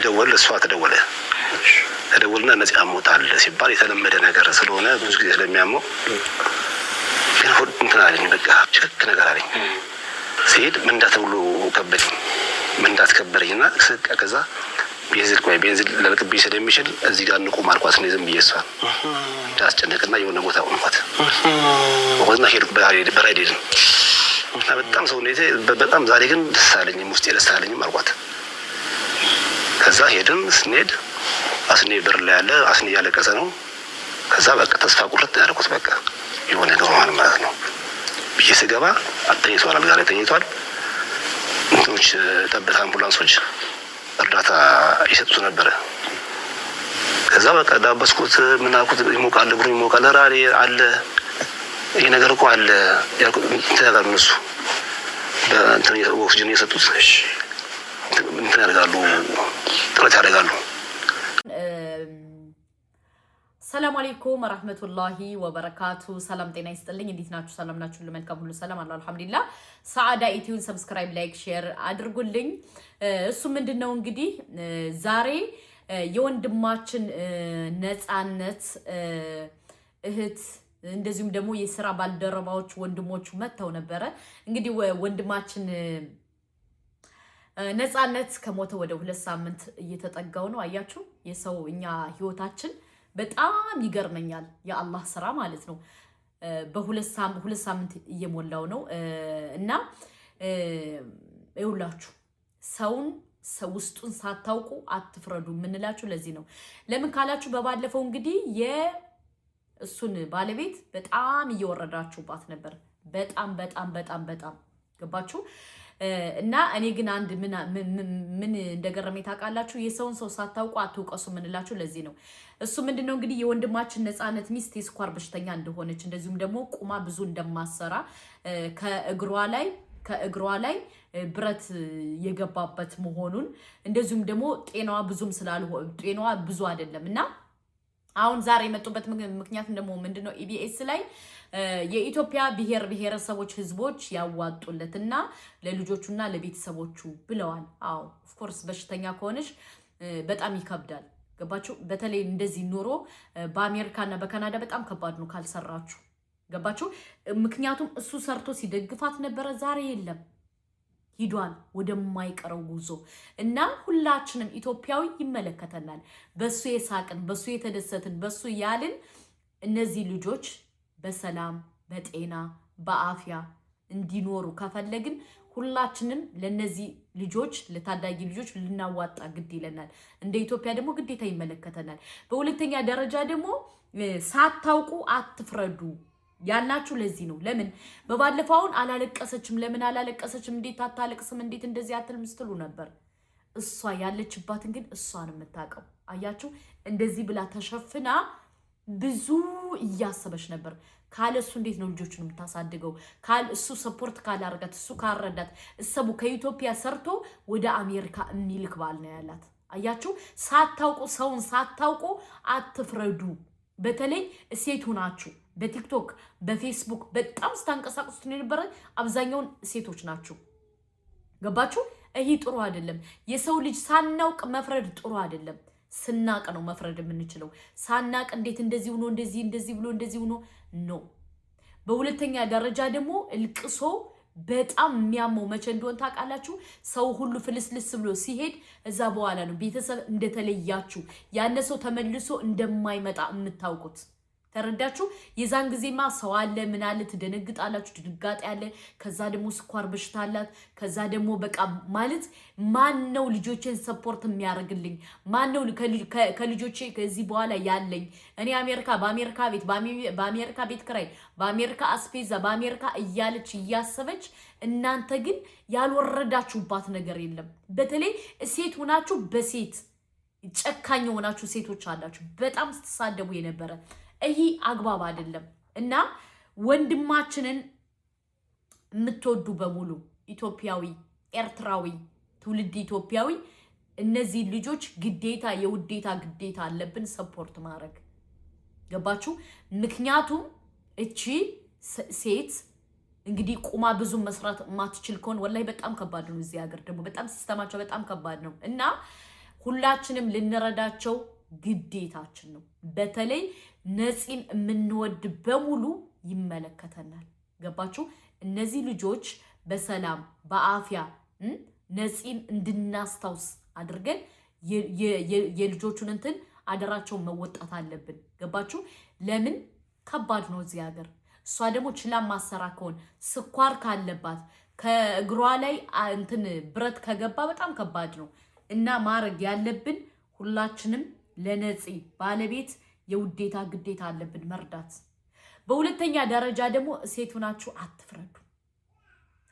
ሲደወል እሷ ተደወልና ነፃ ሞታል ሲባል የተለመደ ነገር ስለሆነ ብዙ ጊዜ ስለሚያመው ግን እንትን አለኝ በቃ ቸክ ነገር አለኝ ሲሄድ መንዳት ብሎ ከበደኝ መንዳት ከበረኝና ከዛ ቤንዚል ለልቅብኝ ስለሚችል እዚህ ጋር ንቁ ማርኳት ነው ዝም ብዬሷል ዳስጨነቅና የሆነ ቦታ ቆምኳት ወዝና ሄድኩ በራይድ በጣም ሰውነቴ በጣም ዛሬ ግን ደስ አለኝ ውስጤ ደስ አለኝ ማርኳት ከዛ ሄድን ስንሄድ አስኔ በር ላይ ያለ አስኔ ያለቀሰ ነው ከዛ በቃ ተስፋ ቁርጥ ያደረኩት በቃ የሆነ ነገር ማለት ነው ብዬ ስገባ አጥተኝቷል አልጋ ላይ ተኝቷል እንትኖች ጠብታ አምቡላንሶች እርዳታ ይሰጡት ነበር ከዛ በቃ ዳበስኩት ምናልኩት ይሞቃል እግሩ ይሞቃል ራሪ አለ ይሄ ነገር እኮ አለ ያልኩት እነሱ በእንትን ኦክሲጅን የሰጡት እንትን ያደርጋሉ ጥረት ያደርጋሉ ሰላም አለይኩም ወራህመቱላሂ ወበረካቱ ሰላም ጤና ይስጥልኝ እንዴት ናችሁ ሰላም ናችሁ ለመልካም ሁሉ ሰላም አላህ አልহামዱሊላህ ሰዓዳ ኢትዮን ሰብስክራይብ ላይክ ሼር አድርጉልኝ እሱ ምንድነው እንግዲህ ዛሬ የወንድማችን ነፃነት እህት እንደዚሁም ደግሞ የሥራ ባልደረባዎች ወንድሞቹ መተው ነበር እንግዲህ ወንድማችን ነፃነት ከሞተ ወደ 2 ሳምንት እየተጠጋው ነው አያችሁ የሰው እኛ ህይወታችን በጣም ይገርመኛል የአላህ ስራ ማለት ነው በሁለት ሳምንት እየሞላው ነው እና ይውላችሁ ሰውን ውስጡን ሳታውቁ አትፍረዱ ምንላችሁ ለዚህ ነው ለምን ካላችሁ በባለፈው እንግዲህ የእሱን ባለቤት በጣም እየወረዳችሁባት ነበር በጣም ገባችሁ እና እኔ ግን አንድ ምን እንደገረመኝ ታውቃላችሁ የሰውን ሰው ሳታውቁ አትውቀሱ ምንላችሁ ለዚህ ነው እሱ ምንድነው እንግዲህ የወንድማችን ነፃነት ሚስት የስኳር በሽተኛ እንደሆነች እንደዚሁም ደግሞ ቁማ ብዙ እንደማሰራ ከእግሯ ላይ ብረት የገባበት መሆኑን እንደዚሁም ደግሞ ጤናዋ ብዙ አይደለምና አሁን ዛሬ የመጡበት ምክንያት ደግሞ ምንድነው ኢቢኤስ ላይ የኢትዮጵያ ብሔረሰቦች ህዝቦች ያዋጡለትና ለልጆቹና ለቤተሰቦቹ ብለዋል አዎ ኦፍ ኮርስ በሽተኛ ከሆነች በጣም ይከብዳል ገባችሁ በተለይ እንደዚህ ኑሮ በአሜሪካና በካናዳ በጣም ከባድ ነው ካልሰራችሁ ገባችሁ ምክንያቱም እሱ ሰርቶ ሲደግፋት ነበር ዛሬ የለም ሂዷል ወደማይቀረው ጉዞ እና ሁላችንም ኢትዮጵያዊ ይመለከተናል በሱ የሳቅን በሱ የተደሰትን በሱ ያልን እነዚህ ልጆች በሰላም በጤና በአፍያ እንዲኖሩ ከፈለግን ሁላችንም ለነዚህ ልጆች ለታዳጊ ልጆች ልናዋጣ ግድ ይለናል እንደ ኢትዮጵያ ደግሞ ግዴታ ይመለከተናል በሁለተኛ ደረጃ ደግሞ ሳታውቁ አትፍረዱ ያላችሁ ለዚህ ነው ለምን በባለፈውን አላለቀሰችም ለምን አላለቀሰችም እንዴት አታለቅስም እንዴት እንደዚህ አትልም ስትሉ ነበር እሷ ያለችባትን ግን እሷን የምታቀው አያችሁ እንደዚህ ብላ ተሸፍና ብዙ እያሰበች ነበር ካለሱ እንዴት ነው ልጆቹን የምታሳድገው እሱ ሰፖርት ካላረጋት እሱ ካረዳት እሰቡ ከኢትዮጵያ ሰርቶ ወደ አሜሪካ የሚልክ ባል ነው ያላት አያችሁ ሰውን ሳታውቁ አትፍረዱ በተለይ ሴት ሆናችሁ በቲክቶክ በፌስቡክ በጣም ስታንቀሳቅሱት የነበረ አብዛኛውን ሴቶች ናችሁ ገባችሁ ይሄ ጥሩ አይደለም የሰው ልጅ ሳናውቅ መፍረድ ጥሩ አይደለም ስናቅ ነው መፍረድ የምንችለው ሳናቅ እንዴት እንደዚህ ሆኖ እንደዚህ ሆኖ ነው በሁለተኛ ደረጃ ደግሞ እልቅሶ በጣም የሚያመው መቼ እንደሆነ ታውቃላችሁ ሰው ሁሉ ፍልስልስ ብሎ ሲሄድ እዛ በኋላ ነው ቤተሰብ እንደተለያችሁ ያነ ሰው ተመልሶ እንደማይመጣ የምታውቁት ተረዳችሁ የዛን ጊዜማ ሰው አለ ምን አለ ትደነግጣላችሁ ድንጋጤ አለ ከዛ ደግሞ ስኳር በሽታ አላት ከዛ ደግሞ በቃ ማለት ማን ነው ልጆቼን ሰፖርት የሚያርግልኝ ማን ነው ከልጆቼ ከዚህ በኋላ ያለኝ እኔ በአሜሪካ ቤት ክራይ በአሜሪካ አስፔዛ በአሜሪካ እያለች እያሰበች እናንተ ግን ያልወረዳችሁባት ነገር የለም በተለይ ሴት ሆናችሁ በሴት ጨካኝ ሆናችሁ ሴቶች አላችሁ በጣም ስትሳደቡ የነበረ ይሄ አግባብ አይደለም እና ወንድማችንን የምትወዱ በሙሉ ኢትዮጵያዊ ኤርትራዊ ትውልድ ኢትዮጵያዊ እነዚህ ልጆች የውዴታ ግዴታ አለብን ሰፖርት ማድረግ ገባችሁ ምክንያቱም እቺ ሴት እንግዲህ ቁማ ብዙ መስራት ማትችል ከሆነ ወላሂ በጣም ከባድ ነው እዚህ ሀገር ደግሞ በጣም ሲስተማቸው በጣም ከባድ ነው እና ሁላችንም ልንረዳቸው ግዴታችን ነው። በተለይ ነፂን የምንወድ በሙሉ ይመለከተናል። ገባችሁ? እነዚህ ልጆች በሰላም በአፍያ ነፂን እንድናስታውስ አድርገን የልጆቹን እንትን አደራቸውን መወጣት አለብን። ገባችሁ? ለምን ከባድ ነው እዚህ ሀገር። እሷ ደግሞ ችላ ማሰራ ከሆነ ስኳር ካለባት ከእግሯ ላይ እንትን ብረት ከገባ በጣም ከባድ ነው እና ማድረግ ያለብን ሁላችንም ለነፂ ባለቤት የውዴታ ግዴታ አለብን መርዳት። በሁለተኛ ደረጃ ደግሞ ሴቱ ናችሁ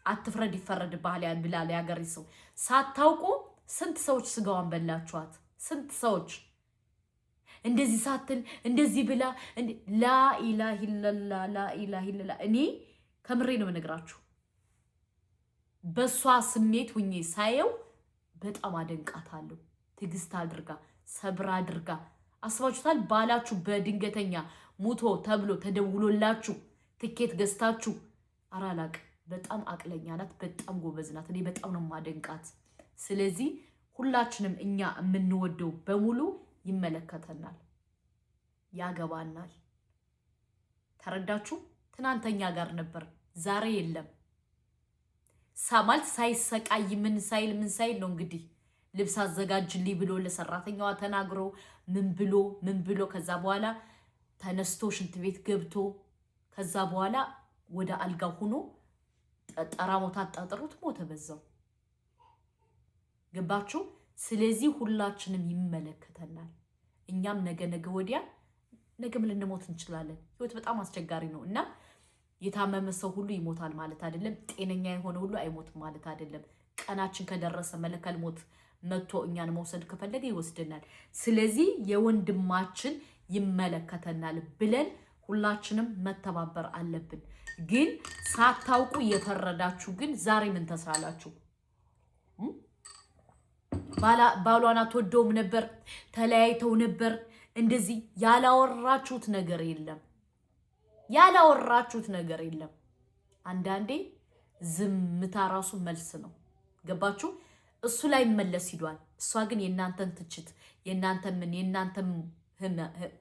አትፍረድ ይፈረድብሃል ብላል ያገሬ ሰው። ሳታውቁ ስንት ሰዎች ስጋዋን በላችኋት። ስንት ሰዎች እንደዚህ ሳትል እንደዚህ ብላ ላኢላህ ኢላላ። እኔ ከምሬ ነው የምነግራችሁ። በሷ ስሜት ሁኜ ሳየው በጣም አደንቃታለሁ። ትዕግስት አድርጋ ሰብር አድርጋ አስባችሁታል? ባላችሁ በድንገተኛ ሙቶ ተብሎ ተደውሎላችሁ ትኬት ገዝታችሁ አራላቅ በጣም አቅለኛ ናት። በጣም ጎበዝ ናት። እኔ በጣም ነው ማደንቃት። ስለዚህ ሁላችንም እኛ የምንወደው በሙሉ ይመለከተናል፣ ያገባናል። ተረዳችሁ? ትናንተኛ ጋር ነበር፣ ዛሬ የለም። ሳማልት ሳይሰቃይ ምን ሳይል ነው እንግዲህ ልብስ አዘጋጅልኝ ብሎ ለሰራተኛዋ ተናግሮ ምን ብሎ ከዛ በኋላ ተነስቶ ሽንት ቤት ገብቶ ከዛ በኋላ ወደ አልጋ ሆኖ ጠራሞታ አጣጥሩት ሞተ በዛው። ገባችሁ? ስለዚህ ሁላችንም ይመለከተናል። እኛም ነገ ወዲያ ነገም ልንሞት እንችላለን። ህይወት በጣም አስቸጋሪ ነው እና የታመመ ሰው ሁሉ ይሞታል ማለት አይደለም። ጤነኛ የሆነ ሁሉ አይሞትም ማለት አይደለም። ቀናችን ከደረሰ መለከል ሞት መጥቶ እኛን መውሰድ ከፈለገ ይወስደናል። ስለዚህ የወንድማችን ይመለከተናል ብለን ሁላችንም መተባበር አለብን። ግን ሳታውቁ የፈረዳችሁ ግን ዛሬ ምን ተሳላችሁ? ባሏን አትወደውም ነበር፣ ተለያይተው ነበር፣ እንደዚህ ያላወራችሁት ነገር የለም። አንዳንዴ ዝምታ ራሱ መልስ ነው። ገባችሁ? እሱ ላይ መለስ ሂዷል። እሷ ግን የእናንተን ትችት የእናንተን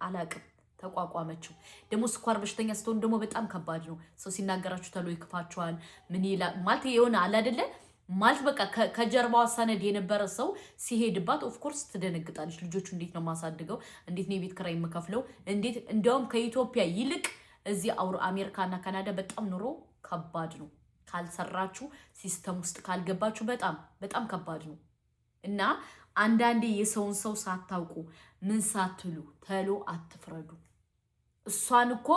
አላቅም ተቋቋመችው። ደግሞ ስኳር በሽተኛ ስትሆን ደግሞ በጣም ከባድ ነው። ሰው ሲናገራችሁ ተሎ ይክፋችኋል። ምን ይላል ማለት የሆነ አለ አይደለ ማለት በቃ ከጀርባዋ ሰነድ የነበረ ሰው ሲሄድባት ኦፍኮርስ ትደነግጣለች። ልጆቹ እንዴት ነው ማሳድገው? እንዴት ነው የቤት ኪራይ የምከፍለው? እንዴት እንዲያውም ከኢትዮጵያ ይልቅ እዚህ አሜሪካና ካናዳ በጣም ኑሮ ከባድ ነው። ካልሰራችሁ ሲስተም ውስጥ ካልገባችሁ በጣም ከባድ ነው እና አንዳንዴ የሰውን ሰው ሳታውቁ ምን ሳትሉ ተሎ አትፍረዱ። እሷን እኮ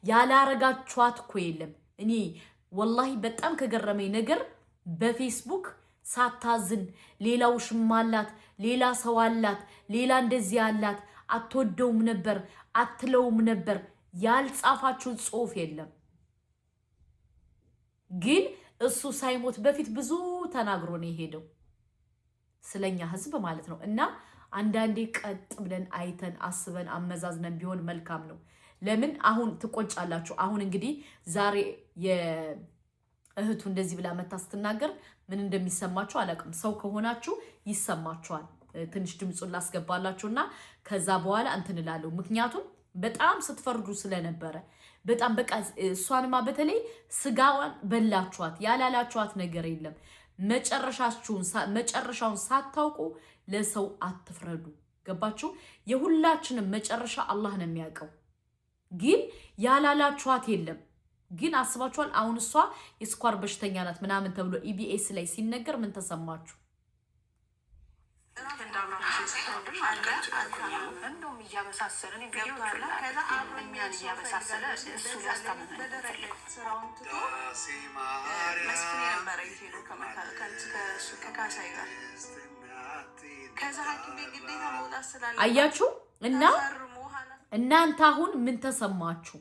ያላረጋችኋት እኮ የለም። እኔ ወላሂ በጣም ከገረመኝ ነገር በፌስቡክ ሳታዝን ሌላ ውሽማ አላት፣ ሌላ ሰው አላት፣ ሌላ እንደዚህ አላት፣ አትወደውም ነበር፣ አትለውም ነበር ያልጻፋችሁ ጽሑፍ የለም። ግን እሱ ሳይሞት በፊት ብዙ ተናግሮ ነው የሄደው ስለኛ ህዝብ ማለት ነው። እና አንዳንዴ ቀጥ ብለን አይተን አስበን አመዛዝነን ቢሆን መልካም ነው። ለምን አሁን ትቆጫላችሁ? አሁን እንግዲህ ዛሬ የእህቱ እንደዚህ ብላ መታ ስትናገር ምን እንደሚሰማችሁ አላውቅም። ሰው ከሆናችሁ ይሰማችኋል። ትንሽ ድምፁን ላስገባላችሁና ከዛ በኋላ እንትን እላለሁ። ምክንያቱም በጣም ስትፈርዱ ስለነበረ በጣም በቃ እሷንማ በተለይ ስጋዋን በላችኋት። ያላላችኋት ነገር የለም። መጨረሻውን ሳታውቁ ለሰው አትፍረዱ። ገባችሁ? የሁላችንም መጨረሻ አላህ ነው የሚያውቀው። ግን ያላላችኋት የለም። ግን አስባችኋል? አሁን እሷ የስኳር በሽተኛ ናት ምናምን ተብሎ ኢቢኤስ ላይ ሲነገር ምን ተሰማችሁ? እንደውም እያበሳሰለ እያበሳሰለ እሱ ስራውን ትቶ መስፍን ነበረ የሄደው ከካሳይ ጋር። ከዛ ሐኪም ቤት ግዴታ መውጣት ስላለ አያችሁ። እና እናንተ አሁን ምን ተሰማችሁ?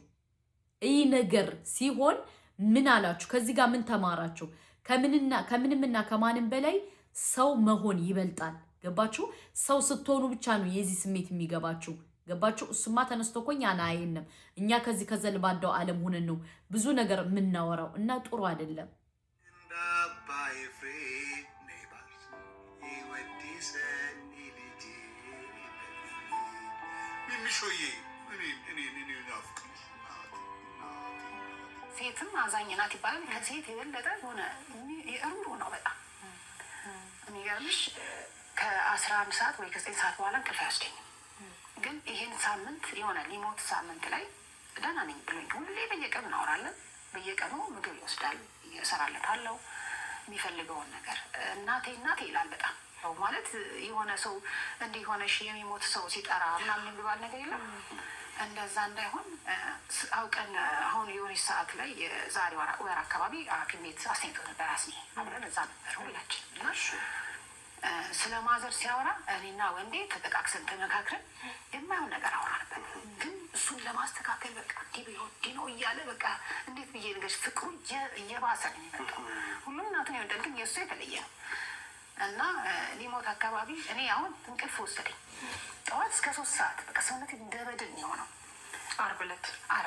ይህ ነገር ሲሆን ምን አላችሁ? ከዚህ ጋር ምን ተማራችሁ? ከምንምና ከማንም በላይ ሰው መሆን ይበልጣል። ገባችሁ? ሰው ስትሆኑ ብቻ ነው የዚህ ስሜት የሚገባችሁ። ገባችሁ? እሱማ ተነስቶ እኮ እኛን አየንም። እኛ ከዚህ ከዘልባዳው ዓለም ሆነን ነው ብዙ ነገር የምናወራው እና ጥሩ አይደለም። ሴትም አዛኝ ናት ይባላል። ከሴት የበለጠ ሆነ እሩሩ ነው በጣም የሚገርምሽ። ከ11 ሰዓት ወይ ከ9 ሰዓት በኋላ እንቅልፍ አይወስደኝም። ግን ይሄን ሳምንት ይሆናል ሊሞት ሳምንት ላይ ደህና ነኝ ብሎኝ ሁሌ በየቀኑ እናወራለን። በየቀኑ ምግብ ይወስዳል፣ እሰራለታለሁ የሚፈልገውን ነገር። እናቴ ይላል በጣም ማለት የሆነ ሰው እንዲህ ሆነሽ የሚሞት ሰው ሲጠራ ምናምን የሚባል ነገር የለም። እንደዛ እንዳይሆን አውቀን አሁን የሆነች ሰዓት ላይ የዛሬ ወር አካባቢ ሐኪም ቤት አስተኝቶ ነበር። አስኒ አብረን እዛ ነበር ሁላችን እና ስለ ማዘር ሲያወራ እኔና ወንዴ ተጠቃቅሰን ተመካክረን የማይሆን ነገር አውራ ነበር። ግን እሱን ለማስተካከል በቃ እንዲህ ቢሆን እንዲህ ነው እያለ በቃ እንዴት ብዬ ነገሮች ፍቅሩ እየባሰ ነው የሚመጣው። ሁሉም እናቱን ይወዳል፣ ግን የእሱ የተለየ ነው እና ሊሞት አካባቢ እኔ አሁን እንቅልፍ ወሰደኝ። ጠዋት እስከ 3 ሰዓት በቃ ሰውነቴ እንደ በድን የሆነው። ዓርብ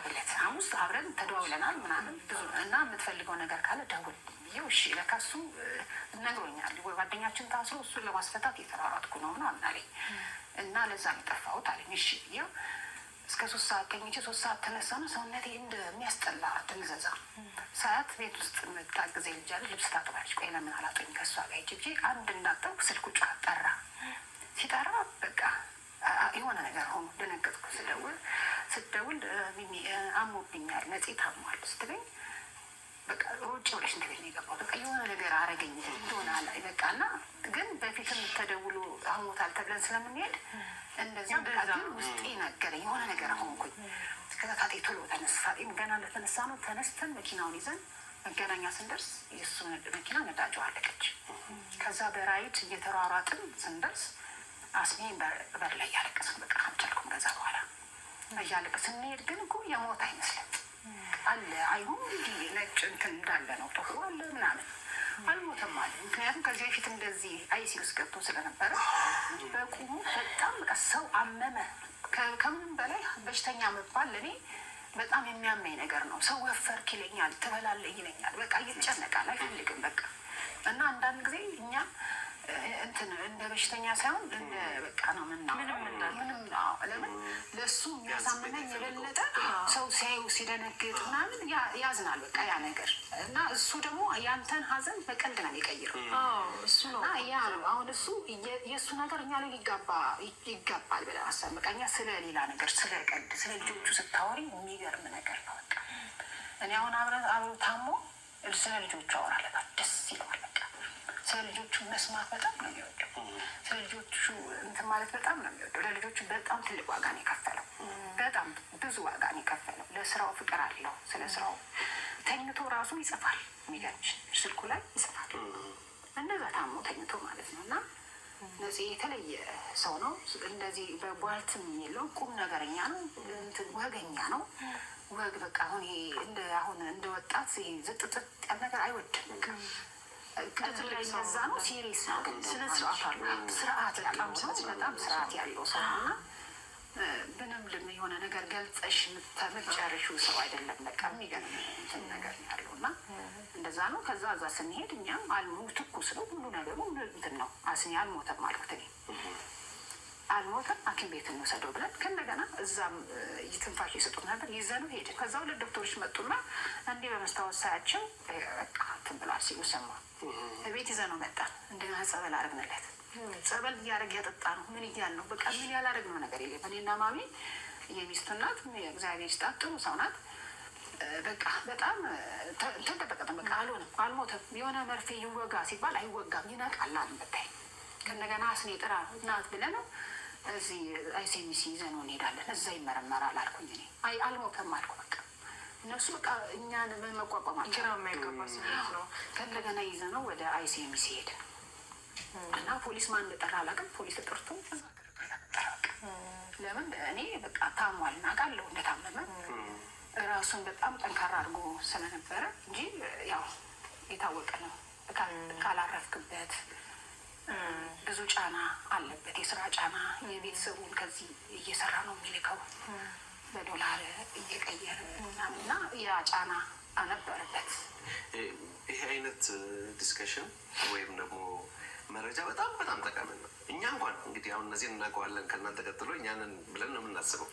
ዕለት ሐሙስ አብረን ተደዋውለናል ምናምን ብዙ እና የምትፈልገው ነገር ካለ ደውል ብዬው እሺ ለካ እሱ ነግሮኛል። ጓደኛችን ታስሮ እሱን ለማስፈታት እየተሯሯጥኩ ነው ምናምን አለኝ እና ለዛ ነው የጠፋሁት አለኝ። እሺ ብዬው እስከ 3 ሰዓት ተኝቼ 3 ሰዓት ተነሳነ። ሰውነቴ እንደሚያስጠላ ድንዘዛ ሰዓት ቤት ውስጥ የምታግዘኝ ልጅ አለች፣ ልብስ ታጥባለች። ቆይ ለምን አላጠኝ ከእሷ ጋር ሂጅ አንድ እንዳጠብኩ ስልኩ ጠራ። ሲጠራ በቃ የሆነ ነገር ሆኖ ደነገጥኩ። ስደውል አሞብኛል ነፂ ታሟል ስትለኝ በቃ ሮጬ ወደ ሽንት ቤት ነው የገባሁት። በቃ የሆነ ነገር አረገኝ እንደሆነ አላይ በቃ እና ግን በፊትም ተደውሎ አሞታል ተብለን ስለምንሄድ እንደዚህ ግን ውስጤ ነገረኝ የሆነ ነገር ሆንኩኝ። ከዛ ታጤ ቶሎ ተነሳ። ገና እንደተነሳ ነው ተነስተን መኪናውን ይዘን መገናኛ ስንደርስ የእሱ መኪና ነዳጇ አለቀች። ከዛ በራይድ እየተሯሯጥን ስንደርስ አስኔ በር ላይ እያለቀስን በቃ አልቻልኩም። ከዛ በኋላ እያለቀስ ስንሄድ ግን እኮ የሞት አይመስልም አለ አይሁን እንዲህ ነጭ እንትን እንዳለ ነው ጥቁር አለ ምናምን አልሞተም አለ። ምክንያቱም ከዚህ በፊት እንደዚህ አይሲ ውስጥ ገብቶ ስለነበረ በቁሙ በጣም በቃ ሰው አመመ። ከምንም በላይ በሽተኛ መባል ለእኔ በጣም የሚያመኝ ነገር ነው። ሰው ወፈርክ ይለኛል፣ ትበላለህ ይለኛል። በቃ እየተጨነቃል አይፈልግም በቃ እና አንዳንድ ጊዜ እኛ እንትን እንደ በሽተኛ ሳይሆን እንደ በቃ ነው ምንም ለምን ለእሱ የሚያሳምነኝ የበለጠ ሰው ሲያዩ ሲደነግጥ ምናምን ያዝናል በቃ ያ ነገር እና እሱ ደግሞ ያንተን ሀዘን በቀልድ ነው የሚቀይረው እሱ ነው ያ ነው። አሁን እሱ የእሱ ነገር እኛ ላይ ይጋባል ብለህ አሰብ በቃ እኛ ስለ ሌላ ነገር ስለ ቀልድ ስለ ልጆቹ ስታወሪ የሚገርም ነገር ነው በቃ እኔ አሁን አብሮ ታሞ ስለ ልጆቹ አወራለታል ደስ ይለዋል በቃ ስለ ልጆቹ መስማት በጣም ነው የሚወደው። ስለ ልጆቹ እንትን ማለት በጣም ነው የሚወደው። ለልጆቹ በጣም ትልቅ ዋጋ ነው የከፈለው። በጣም ብዙ ዋጋ ነው የከፈለው። ለስራው ፍቅር አለው። ስለ ስራው ተኝቶ ራሱ ይጽፋል። የሚገርምሽ ስልኩ ላይ ይጽፋል። እንደዛ ታሞ ተኝቶ ማለት ነው። እና እነዚህ የተለየ ሰው ነው። እንደዚህ በቧልትም የለው ቁም ነገረኛ ነው። ወገኛ ነው። ወግ በቃ አሁን እንደ ወጣት ዝጥጥጥ ያለ ነገር አይወድም። ከዛ ነው ሲሪየስ ነው። ግን ስነ ስርዓት አለው። ስርዓት ያለው በጣም ስርዓት ያለው ሰው እና ምንም የሆነ ነገር ገልጸሽ የምትጨርሺው ሰው አይደለም። በቃ የሚገርም እንትን ነገር ያለው እና እንደዛ ነው። ከዛ እዛ ስንሄድ እኛም ትኩስ ነው ሁሉ ነገሩ እንትን ነው። አስኒ አልሞተም አልኩት እኔ አልሞተም ሐኪም ቤት እንወሰደው ብለን ከእንደገና እዛም ትንፋሽ የሰጡት ነበር ይዘነው ሄድን። ከዛ 2 ዶክተሮች መጡና እንዲህ በመስታወት ሳያቸው በቃ እንትን ብሏል ሲሉ ሰማ። ቤት ይዘነው መጣን። እንደገና ጸበል አረግንለት። ጸበል እያደረግ ያጠጣ ነው ምን እያል ነው በቃ ምን ያላረግነው ነገር የለም። እኔና ማሚ የሚስቱ እናት እግዚአብሔር ይስጣት ጥሩ ሰው ናት። በቃ በጣም ተንቀጠቀጠ። በቃ አልሞተም። የሆነ መርፌ ይወጋ ሲባል አይወጋም ይነቃል አለ በታይ ከእንደገና አስኔ ጥራ እናት ብለህ ነው እዚህ አይሲኤምሲ ይዘነው እንሄዳለን እዛ ይመረመራል አልኩኝ። እኔ አልሞተም አልኩ። በቃ እነሱ በቃ እኛን መቋቋማቸው ግራ የማይገባ ስሜት ነው። ከእንደገና ይዘነው ወደ አይሲኤምሲ ሄድን እና ፖሊስ ማን እንደጠራ አላውቅም። ፖሊስ ተጠርቶ ለምን እኔ በቃ ታሟል እናውቃለሁ እንደታመመ ራሱን በጣም ጠንካራ አድርጎ ስለነበረ እንጂ ያው የታወቀ ነው። ካላረፍክበት ብዙ ጫና አለበት። የስራ ጫና የቤተሰቡን ከዚህ እየሰራ ነው የሚልከው በዶላር እየቀየረ እና ያ ጫና ነበረበት። ይሄ አይነት ዲስከሽን ወይም ደግሞ መረጃ በጣም በጣም ጠቃሚ ነው። እኛ እንኳን እንግዲህ አሁን እነዚህን እናውቀዋለን ከእናንተ ቀጥሎ እኛንን ብለን ነው የምናስበው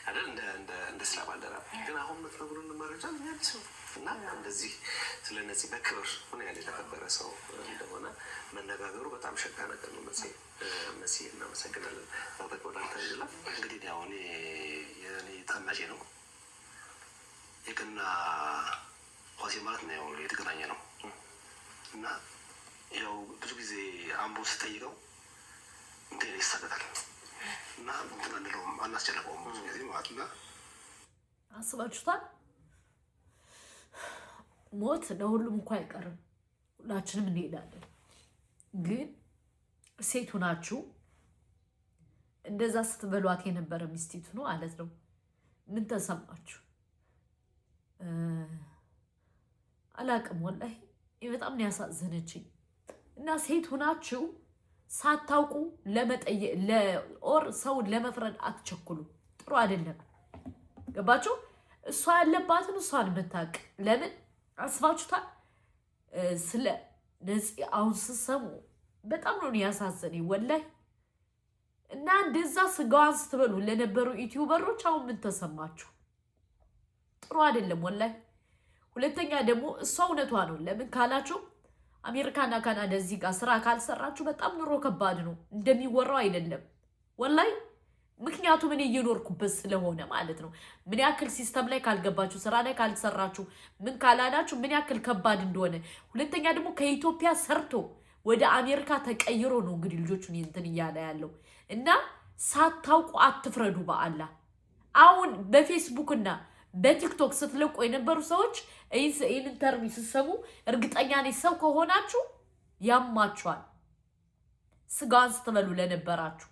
አይደል? እንደ ስራ ባልደረባ ግን አሁን የምትነግሩን መረጃ ምን ያህል ሰው እና እንደዚህ ስለ ነፂ በክብር ምን ያህል የተከበረ ሰው እንደሆነ መነጋገሩ በጣም ሸጋ ነገር ነው። መሲ እናመሰግናለን። ታጠቅ ወዳንተ ይላል እንግዲህ አሁን የኔ ታናሽ ነው የቅና ኳሴ ማለት ነው የተገናኘ ነው እና ያው ብዙ ጊዜ አምቦ ስጠይቀው እንትን ይሳቀቃል እና እንትን አንለውም አናስጨነቀውም ብዙ ጊዜ ማለት ነው። አስባችሁታል? ሞት ለሁሉም እንኳ አይቀርም፣ ሁላችንም እንሄዳለን። ግን ሴቱ ናችሁ እንደዛ ስትበሏት የነበረ ሚስቲቱ ነው ማለት ነው። ምን ተሰማችሁ? አላቅም ወላሂ በጣም ነው ያሳዘነችኝ። እና ሴት ሆናችሁ ሳታውቁ ለኦር ሰውን ለመፍረድ አትቸኩሉ። ጥሩ አይደለም። ገባችሁ? እሷ ያለባትን እሷን የምታውቅ ለምን አስባችሁታል? ስለ ነፂ አሁን ስትሰሙ በጣም ነው ያሳዘነኝ ወላሂ። እና እንደዛ ስጋዋን ስትበሉ ለነበሩ ዩቲዩበሮች አሁን ምን ተሰማችሁ? ጥሩ አይደለም ወላሂ። ሁለተኛ ደግሞ እሷ እውነቷ ነው። ለምን ካላችሁ አሜሪካና ካናዳ እዚህ ጋር ስራ ካልሰራችሁ በጣም ኑሮ ከባድ ነው፣ እንደሚወራው አይደለም ወላሂ። ምክንያቱም እኔ እየኖርኩበት ስለሆነ ማለት ነው። ምን ያክል ሲስተም ላይ ካልገባችሁ፣ ስራ ላይ ካልሰራችሁ፣ ምን ካላላችሁ ምን ያክል ከባድ እንደሆነ። ሁለተኛ ደግሞ ከኢትዮጵያ ሰርቶ ወደ አሜሪካ ተቀይሮ ነው እንግዲህ ልጆቹን እንትን እያለ ያለው እና ሳታውቁ አትፍረዱ በአላህ። አሁን በፌስቡክና በቲክቶክ ስትለቁ የነበሩ ሰዎች ይህን ኢንተርቪው ስትሰሙ እርግጠኛ ነኝ ሰው ከሆናችሁ ያማችኋል። ስጋን ስትበሉ ለነበራችሁ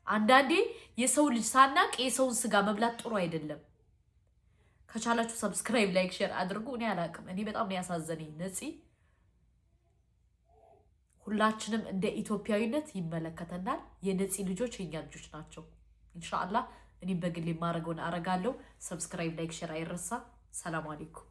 አንዳንዴ የሰው ልጅ ሳናቅ የሰውን ስጋ መብላት ጥሩ አይደለም። ከቻላችሁ ሰብስክራይብ፣ ላይክ፣ ሼር አድርጉ። እኔ አላቅም። እኔ በጣም ነው ያሳዘነኝ ነፂ። ሁላችንም እንደ ኢትዮጵያዊነት ይመለከተናል። የነፂ ልጆች የኛ ልጆች ናቸው። ኢንሻአላህ እኔ በግሌ ማረገውን አረጋለሁ። ሰብስክራይብ፣ ላይክ፣ ሼር አይረሳ። ሰላም አለይኩም።